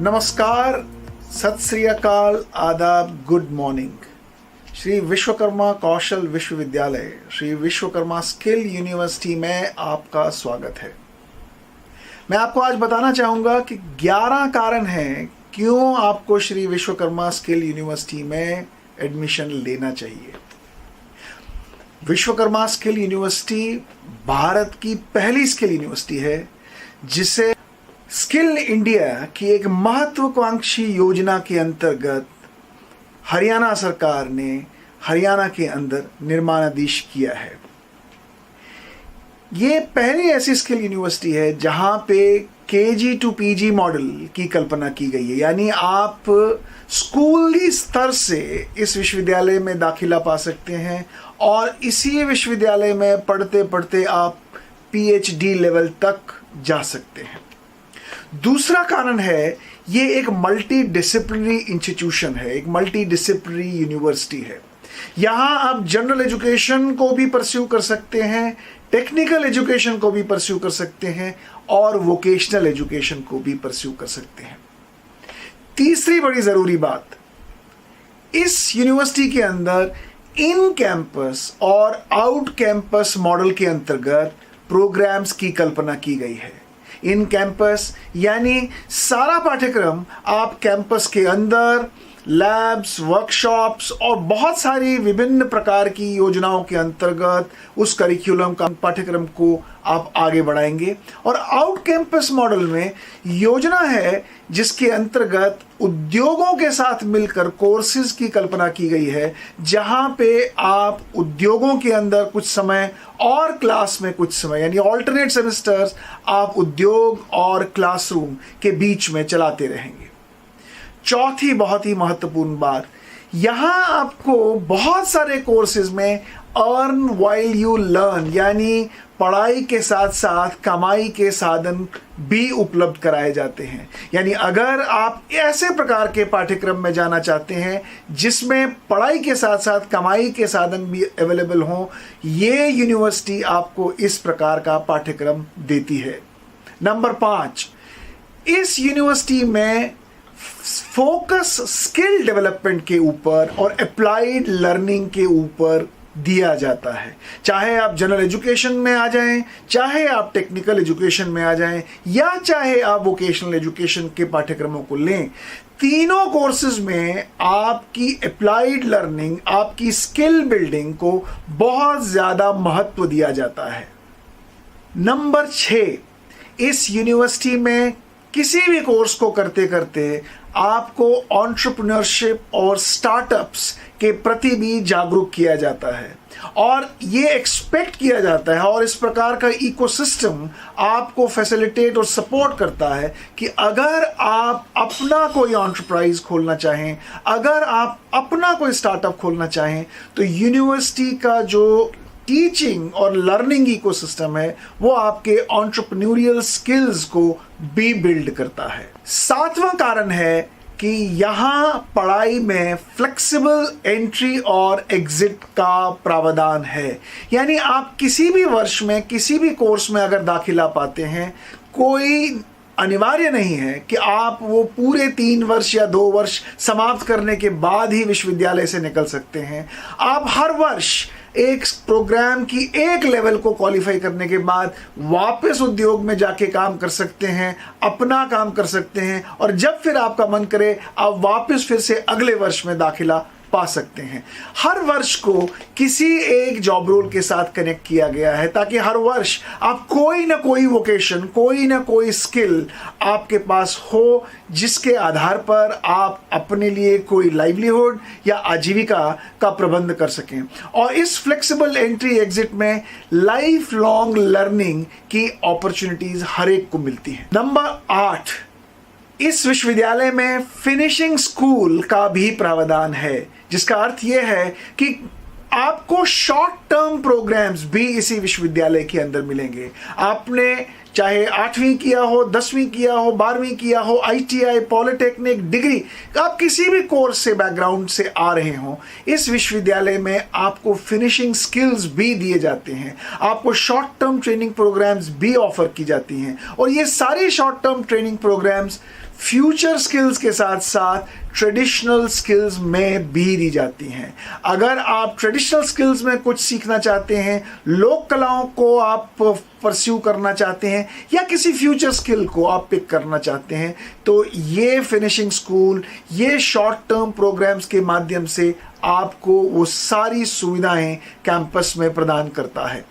नमस्कार, सत श्री अकाल, आदाब, गुड मॉर्निंग। श्री विश्वकर्मा कौशल विश्वविद्यालय, श्री विश्वकर्मा स्किल यूनिवर्सिटी में आपका स्वागत है। मैं आपको आज बताना चाहूँगा कि 11 कारण हैं क्यों आपको श्री विश्वकर्मा स्किल यूनिवर्सिटी में एडमिशन लेना चाहिए। विश्वकर्मा स्किल यूनिवर्सिटी भारत की पहली स्किल यूनिवर्सिटी है जिसे स्किल इंडिया की एक महत्वाकांक्षी योजना के अंतर्गत हरियाणा सरकार ने हरियाणा के अंदर निर्माणाधीश किया है। ये पहली ऐसी स्किल यूनिवर्सिटी है जहां पे केजी टू पीजी मॉडल की कल्पना की गई है, यानी आप स्कूली स्तर से इस विश्वविद्यालय में दाखिला पा सकते हैं और इसी विश्वविद्यालय में पढ़ते पढ़ते आप पीएचडी लेवल तक जा सकते हैं। दूसरा कारण है, ये एक मल्टी डिसिप्लिनरी इंस्टीट्यूशन है, एक मल्टी डिसिप्लिनरी यूनिवर्सिटी है। यहाँ आप जनरल एजुकेशन को भी परस्यू कर सकते हैं, टेक्निकल एजुकेशन को भी परस्यू कर सकते हैं और वोकेशनल एजुकेशन को भी परस्यू कर सकते हैं। तीसरी बड़ी ज़रूरी बात, इस यूनिवर्सिटी के अंदर इन कैंपस और आउट कैंपस मॉडल के अंतर्गत प्रोग्राम्स की कल्पना की गई है। इन कैंपस यानी सारा पाठ्यक्रम आप कैंपस के अंदर लैब्स, वर्कशॉप्स और बहुत सारी विभिन्न प्रकार की योजनाओं के अंतर्गत उस करिकुलम का पाठ्यक्रम को आप आगे बढ़ाएंगे। और आउट कैंपस मॉडल में योजना है जिसके अंतर्गत उद्योगों के साथ मिलकर कोर्सेज की कल्पना की गई है, जहां पे आप उद्योगों के अंदर कुछ समय और क्लास में कुछ समय, यानी ऑल्टरनेट सेमेस्टर्स आप उद्योग और क्लासरूम के बीच में चलाते रहेंगे। चौथी बहुत ही महत्वपूर्ण बात, यहाँ आपको बहुत सारे कोर्सेज में अर्न व्हाइल यू लर्न, यानी पढ़ाई के साथ साथ कमाई के साधन भी उपलब्ध कराए जाते हैं। यानी अगर आप ऐसे प्रकार के पाठ्यक्रम में जाना चाहते हैं जिसमें पढ़ाई के साथ साथ कमाई के साधन भी अवेलेबल हों, ये यूनिवर्सिटी आपको इस प्रकार का पाठ्यक्रम देती है। नंबर 5, इस यूनिवर्सिटी में फोकस स्किल डेवलपमेंट के ऊपर और अप्लाइड लर्निंग के ऊपर दिया जाता है। चाहे आप जनरल एजुकेशन में आ जाएं, चाहे आप टेक्निकल एजुकेशन में आ जाएं, या चाहे आप वोकेशनल एजुकेशन के पाठ्यक्रमों को लें, तीनों कोर्सेज में आपकी अप्लाइड लर्निंग, आपकी स्किल बिल्डिंग को बहुत ज़्यादा महत्व दिया जाता है। नंबर 6, इस यूनिवर्सिटी में किसी भी कोर्स को करते करते आपको एंटरप्रेन्योरशिप और स्टार्टअप्स के प्रति भी जागरूक किया जाता है और ये एक्सपेक्ट किया जाता है और इस प्रकार का इकोसिस्टम आपको फैसिलिटेट और सपोर्ट करता है कि अगर आप अपना कोई एंटरप्राइज खोलना चाहें, अगर आप अपना कोई स्टार्टअप खोलना चाहें, तो यूनिवर्सिटी का जो टीचिंग और लर्निंग इकोसिस्टम है वो आपके एंटरप्रेन्योरियल स्किल्स को भी बिल्ड करता है। 7वां कारण है कि यहाँ पढ़ाई में फ्लेक्सिबल एंट्री और एग्जिट का प्रावधान है, यानी आप किसी भी वर्ष में किसी भी कोर्स में अगर दाखिला पाते हैं, कोई अनिवार्य नहीं है कि आप वो पूरे 3 वर्ष या 2 वर्ष समाप्त करने के बाद ही विश्वविद्यालय से निकल सकते हैं। आप हर वर्ष एक प्रोग्राम की एक लेवल को क्वालिफाई करने के बाद वापस उद्योग में जाके काम कर सकते हैं, अपना काम कर सकते हैं और जब फिर आपका मन करे आप वापस फिर से अगले वर्ष में दाखिला पा सकते हैं। हर वर्ष को किसी एक जॉब रोल के साथ कनेक्ट किया गया है ताकि हर वर्ष आप कोई ना कोई वोकेशन, कोई ना कोई स्किल आपके पास हो जिसके आधार पर आप अपने लिए कोई लाइवलीहुड या आजीविका का प्रबंध कर सकें। और इस फ्लेक्सिबल एंट्री एग्जिट में लाइफ लॉन्ग लर्निंग की अपॉर्चुनिटीज हर एक को मिलती है। नंबर 8, इस विश्वविद्यालय में फिनिशिंग स्कूल का भी प्रावधान है, जिसका अर्थ यह है कि आपको शॉर्ट टर्म प्रोग्राम्स भी इसी विश्वविद्यालय के अंदर मिलेंगे। आपने चाहे 8वीं किया हो, 10वीं किया हो, 12वीं किया हो, आईटीआई, पॉलिटेक्निक, डिग्री, आप किसी भी कोर्स से बैकग्राउंड से आ रहे हो, इस विश्वविद्यालय में आपको फिनिशिंग स्किल्स भी दिए जाते हैं, आपको शॉर्ट टर्म ट्रेनिंग प्रोग्राम्स भी ऑफर की जाती हैं और ये सारी short term training programmes future skills के साथ साथ ट्रेडिशनल स्किल्स में भी दी जाती हैं। अगर आप ट्रेडिशनल स्किल्स में कुछ सीखना चाहते हैं, लोक कलाओं को आप परस्यू करना चाहते हैं या किसी फ्यूचर स्किल को आप पिक करना चाहते हैं, तो ये फिनिशिंग स्कूल ये शॉर्ट टर्म प्रोग्राम्स के माध्यम से आपको वो सारी सुविधाएं कैंपस में प्रदान करता है।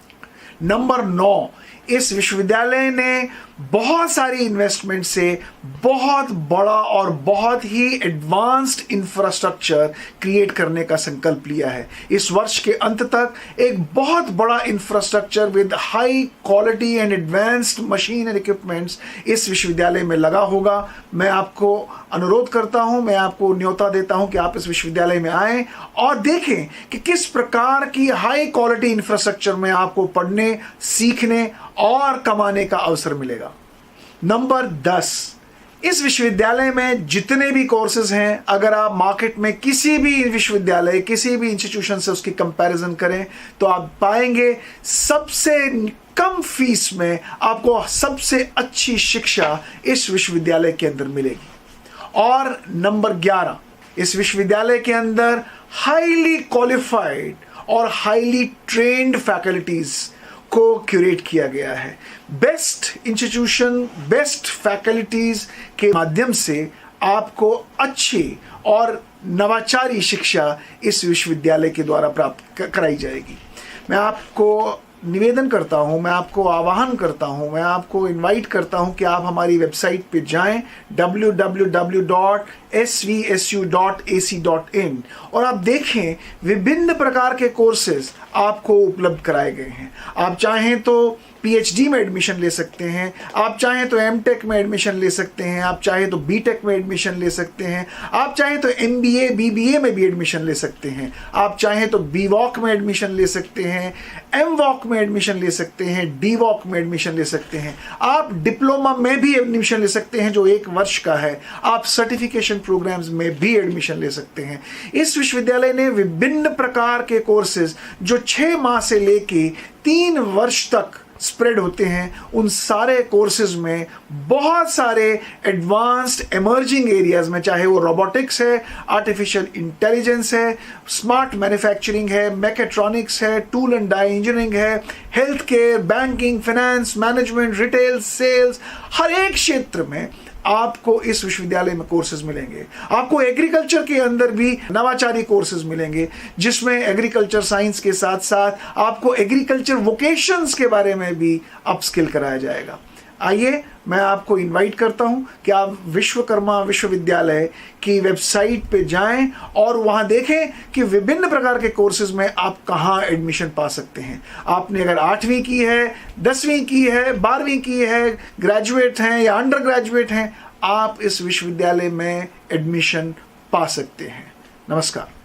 नंबर 9, इस विश्वविद्यालय ने बहुत सारी इन्वेस्टमेंट से बहुत बड़ा और बहुत ही एडवांस्ड इंफ्रास्ट्रक्चर क्रिएट करने का संकल्प लिया है। इस वर्ष के अंत तक एक बहुत बड़ा infrastructure with high quality and advanced machine and equipments इस विश्वविद्यालय में लगा होगा। मैं आपको अनुरोध करता हूं, मैं आपको न्योता देता हूं कि आप इस विश्वविद्यालय में आएं और देखें कि किस प्रकार की हाई क्वालिटी इंफ्रास्ट्रक्चर में आपको पढ़ने, सीखने और कमाने का अवसर मिलेगा। नंबर 10, इस विश्वविद्यालय में जितने भी कोर्सेज हैं, अगर आप मार्केट में किसी भी विश्वविद्यालय, किसी भी इंस्टीट्यूशन से उसकी कंपैरिजन करें तो आप पाएंगे सबसे कम फीस में आपको सबसे अच्छी शिक्षा इस विश्वविद्यालय के अंदर मिलेगी। और नंबर 11, इस विश्वविद्यालय के अंदर हाईली क्वालिफाइड और हाईली ट्रेन्ड फैकल्टीज को क्यूरेट किया गया है। बेस्ट इंस्टीट्यूशन, बेस्ट फैकल्टीज के माध्यम से आपको अच्छी और नवाचारी शिक्षा इस विश्वविद्यालय के द्वारा प्राप्त कराई जाएगी। मैं आपको निवेदन करता हूं, मैं आपको आह्वान करता हूं, मैं आपको इनवाइट करता हूं कि आप हमारी वेबसाइट पे जाएं www.svsu.ac.in और आप देखें विभिन्न प्रकार के कोर्सेज आपको उपलब्ध कराए गए हैं। आप चाहें तो पीएचडी में एडमिशन ले सकते हैं, आप चाहें तो एमटेक में एडमिशन ले सकते हैं, आप चाहें तो बीटेक में एडमिशन ले सकते हैं, आप चाहें तो एमबीए बीबीए में भी एडमिशन ले सकते हैं, आप चाहें तो बीवॉक में एडमिशन ले सकते हैं, एमवॉक में एडमिशन ले सकते हैं, डीवॉक में एडमिशन ले सकते हैं, आप डिप्लोमा में भी एडमिशन ले सकते हैं जो 1 वर्ष का है, आप सर्टिफिकेशन प्रोग्राम्स में भी एडमिशन ले सकते हैं। इस विश्वविद्यालय ने विभिन्न प्रकार के कोर्सेज जो 6 माह से लेके 3 वर्ष तक स्प्रेड होते हैं, उन सारे कोर्सेज में बहुत सारे एडवांस्ड इमर्जिंग एरियाज में, चाहे वो रोबोटिक्स है, आर्टिफिशियल इंटेलिजेंस है, स्मार्ट मैन्युफैक्चरिंग है, मैकेट्रॉनिक्स है, टूल एंड डाई इंजीनियरिंग है, health care, banking, finance, management, retail, sales, हर एक क्षेत्र में आपको इस विश्वविद्यालय में कोर्सेज मिलेंगे। आपको एग्रीकल्चर के अंदर भी नवाचारी कोर्सेज मिलेंगे, जिसमें एग्रीकल्चर साइंस के साथ साथ आपको एग्रीकल्चर वोकेशंस के बारे में भी अपस्किल कराया जाएगा। आइए, मैं आपको इनवाइट करता हूं कि आप विश्वकर्मा विश्वविद्यालय की वेबसाइट पे जाएं और वहां देखें कि विभिन्न प्रकार के कोर्सेज में आप कहां एडमिशन पा सकते हैं। आपने अगर 8वीं की है, 10वीं की है, 12वीं की है, ग्रेजुएट हैं या अंडर ग्रेजुएट हैं, आप इस विश्वविद्यालय में एडमिशन पा सकते हैं। नमस्कार।